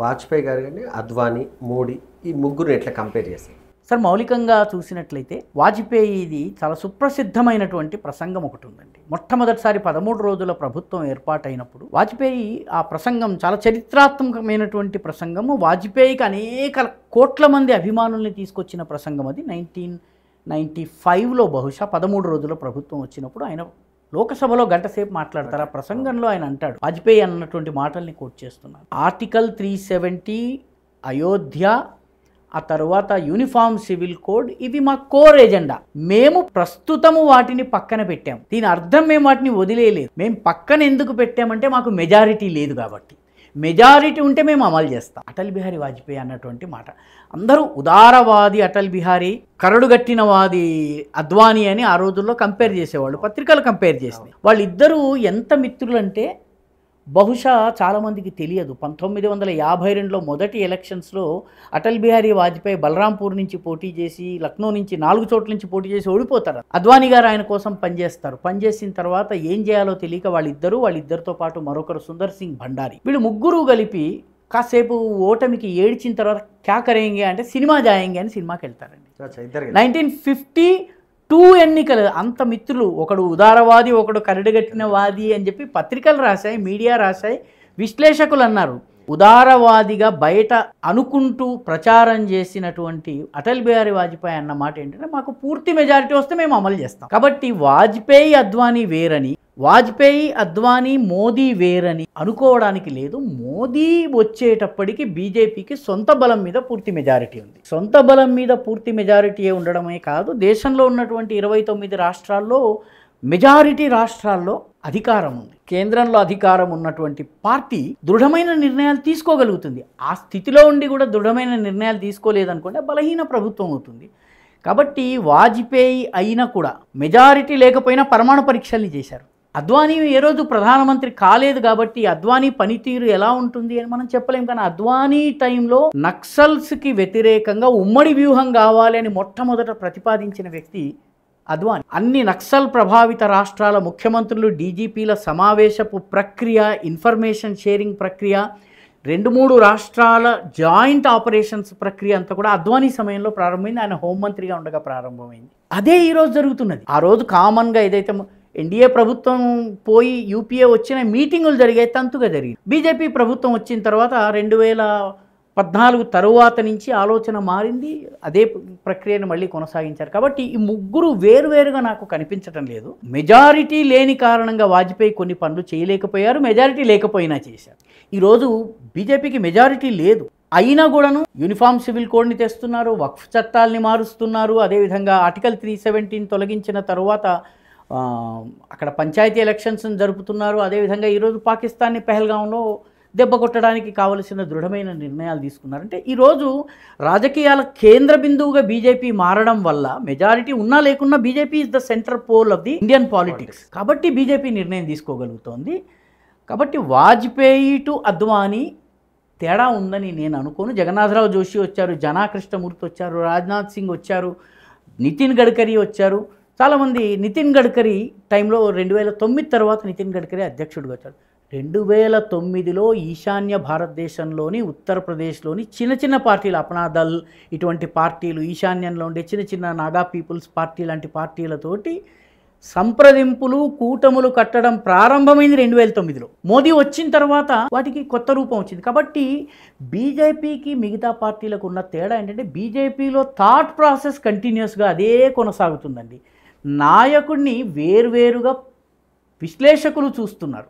వాజ్పేయి గారు కానీ అద్వానీ మోడీ ఈ ముగ్గురు ఎట్లా కంపేర్ చేస్తారు సార్ మౌలికంగా చూసినట్లయితే వాజ్పేయిది చాలా సుప్రసిద్ధమైనటువంటి ప్రసంగం ఒకటి ఉందండి. మొట్టమొదటిసారి 13 రోజుల ప్రభుత్వం ఏర్పాటైనప్పుడు వాజ్పేయి ఆ ప్రసంగం చాలా చరిత్రాత్మకమైనటువంటి ప్రసంగము. వాజ్పేయికి అనేక కోట్ల మంది అభిమానుల్ని తీసుకొచ్చిన ప్రసంగం అది. 1995లో బహుశా 13 రోజుల ప్రభుత్వం వచ్చినప్పుడు ఆయన లోకసభలో గంట సేపు మాట్లాడతారు. ఆ ప్రసంగంలో ఆయన అంటాడు, వాజ్పేయి అన్నటువంటి మాటల్ని కోట్ చేస్తున్నారు. ఆర్టికల్ 370, అయోధ్య, ఆ తర్వాత యూనిఫామ్ సివిల్ కోడ్, ఇవి మా కోర్ ఎజెండా. మేము ప్రస్తుతము వాటిని పక్కన పెట్టాం. దీని అర్థం మేము వాటిని వదిలేయలేదు. మేము పక్కన ఎందుకు పెట్టామంటే మాకు మెజారిటీ లేదు కాబట్టి. మెజారిటీ ఉంటే మేము అమలు చేస్తాం. అటల్ బిహారీ వాజ్పేయి అన్నటువంటి మాట. అందరూ ఉదారవాది అటల్ బిహారీ, కరడుగట్టినవాది అద్వానీ అని ఆ రోజుల్లో కంపేర్ చేసేవాళ్ళు, పత్రికలు కంపేర్ చేసినాయి. వాళ్ళిద్దరూ ఎంత మిత్రులంటే బహుశా చాలామందికి తెలియదు. 1952లో మొదటి ఎలక్షన్స్లో అటల్ బిహారీ వాజ్పేయి బలరాంపూర్ నుంచి పోటీ చేసి, లక్నో నుంచి 4 చోట్ల నుంచి పోటీ చేసి ఓడిపోతారు. అద్వానీ గారు ఆయన కోసం పనిచేస్తారు. పనిచేసిన తర్వాత ఏం చేయాలో తెలియక వాళ్ళిద్దరితో పాటు మరొకరు సుందర్ సింగ్ భండారీ, వీళ్ళు ముగ్గురు కలిపి కాసేపు ఓటమికి ఏడ్చిన తర్వాత క్యా కరేంగే అంటే సినిమా జాయింగే అని సినిమాకి వెళ్తారండి. 1952 ఎన్నికలు. అంత మిత్రులు, ఒకడు ఉదారవాది, ఒకడు కరడుగట్టినవాది అని చెప్పి పత్రికలు రాశాయి, మీడియా రాశాయి, విశ్లేషకులు అన్నారు. ఉదారవాదిగా బయట అనుకుంటూ ప్రచారం చేసినటువంటి అటల్ బిహారీ వాజ్పేయి అన్న మాట ఏంటంటే, మాకు పూర్తి మెజారిటీ వస్తే మేము అమలు చేస్తాం. కాబట్టి వాజ్పేయి అద్వానీ వేరని, వాజ్పేయి అద్వానీ మోదీ వేరని అనుకోవడానికి లేదు. మోదీ వచ్చేటప్పటికి బీజేపీకి సొంత బలం మీద పూర్తి మెజారిటీ ఉంది. సొంత బలం మీద పూర్తి మెజారిటీ ఉండడమే కాదు, దేశంలో ఉన్నటువంటి 29 రాష్ట్రాల్లో మెజారిటీ రాష్ట్రాల్లో అధికారం ఉంది. కేంద్రంలో అధికారం ఉన్నటువంటి పార్టీ దృఢమైన నిర్ణయాలు తీసుకోగలుగుతుంది. ఆ స్థితిలో ఉండి కూడా దృఢమైన నిర్ణయాలు తీసుకోలేదనుకుంటే బలహీన ప్రభుత్వం అవుతుంది. కాబట్టి వాజ్పేయి అయినా కూడా మెజారిటీ లేకపోయినా పరమాణు పరీక్షల్ని చేశారు. అద్వానీ ఏ రోజు ప్రధానమంత్రి కాలేదు కాబట్టి అద్వానీ పనితీరు ఎలా ఉంటుంది అని మనం చెప్పలేం. కానీ అద్వానీ టైంలో నక్సల్స్కి వ్యతిరేకంగా ఉమ్మడి వ్యూహం కావాలి అని మొట్టమొదట ప్రతిపాదించిన వ్యక్తి అద్వానీ. అన్ని నక్సల్ ప్రభావిత రాష్ట్రాల ముఖ్యమంత్రులు, డీజీపీల సమావేశపు ప్రక్రియ, ఇన్ఫర్మేషన్ షేరింగ్ ప్రక్రియ, 2-3 రాష్ట్రాల జాయింట్ ఆపరేషన్స్ ప్రక్రియ అంతా కూడా అద్వానీ సమయంలో ప్రారంభమైంది. ఆయన హోంమంత్రిగా ఉండగా ప్రారంభమైంది. అదే ఈరోజు జరుగుతున్నది. ఆ రోజు కామన్గా ఏదైతే ఎన్డీఏ ప్రభుత్వం పోయి యూపీఏ వచ్చిన మీటింగులు జరిగాయి, తంతుగా జరిగింది. బీజేపీ ప్రభుత్వం వచ్చిన తర్వాత 2014 తరువాత నుంచి ఆలోచన మారింది. అదే ప్రక్రియను మళ్ళీ కొనసాగించారు. కాబట్టి ఈ ముగ్గురు వేరువేరుగా నాకు కనిపించడం లేదు. మెజారిటీ లేని కారణంగా వాజ్పేయి కొన్ని పనులు చేయలేకపోయారు, మెజారిటీ లేకపోయినా చేశారు. ఈరోజు బీజేపీకి మెజారిటీ లేదు, అయినా కూడాను యూనిఫామ్ సివిల్ కోడ్ని తెస్తున్నారు, వక్ఫ్ చట్టాలని మారుస్తున్నారు. అదేవిధంగా ఆర్టికల్ 370 తొలగించిన తరువాత అక్కడ పంచాయతీ ఎలక్షన్స్ జరుపుతున్నారు. అదేవిధంగా ఈరోజు పాకిస్తాన్ని పెహల్గాంలో దెబ్బ కొట్టడానికి కావలసిన దృఢమైన నిర్ణయాలు తీసుకున్నారంటే ఈరోజు రాజకీయాల కేంద్ర బిందువుగా బీజేపీ మారడం వల్ల మెజారిటీ ఉన్నా లేకున్నా BJP is the centre pole of the Indian politics. కాబట్టి బీజేపీ నిర్ణయం తీసుకోగలుగుతోంది. కాబట్టి వాజ్పేయి టు అద్వానీ తేడా ఉందని నేను అనుకోను. జగన్నాథరావు జోషి వచ్చారు, జనా కృష్ణమూర్తి వచ్చారు, రాజ్నాథ్ సింగ్ వచ్చారు, నితిన్ గడ్కరీ వచ్చారు. చాలామంది నితిన్ గడ్కరీ టైంలో 2009 తర్వాత నితిన్ గడ్కరీ అధ్యక్షుడిగా వచ్చాడు. 2009లో ఈశాన్య భారతదేశంలోని ఉత్తరప్రదేశ్లోని చిన్న చిన్న పార్టీలు, అప్నాదల్ ఇటువంటి పార్టీలు, ఈశాన్యంలో ఉండే చిన్న చిన్న నాగా పీపుల్స్ పార్టీ లాంటి పార్టీలతోటి సంప్రదింపులు, కూటములు కట్టడం ప్రారంభమైంది 2009లో. మోదీ వచ్చిన తర్వాత వాటికి కొత్త రూపం వచ్చింది. కాబట్టి బీజేపీకి మిగతా పార్టీలకు ఉన్న తేడా ఏంటంటే, బీజేపీలో థాట్ ప్రాసెస్ కంటిన్యూస్గా అదే కొనసాగుతుందండి. నాయకుడిని వేర్వేరుగా విశ్లేషకులు చూస్తున్నారు.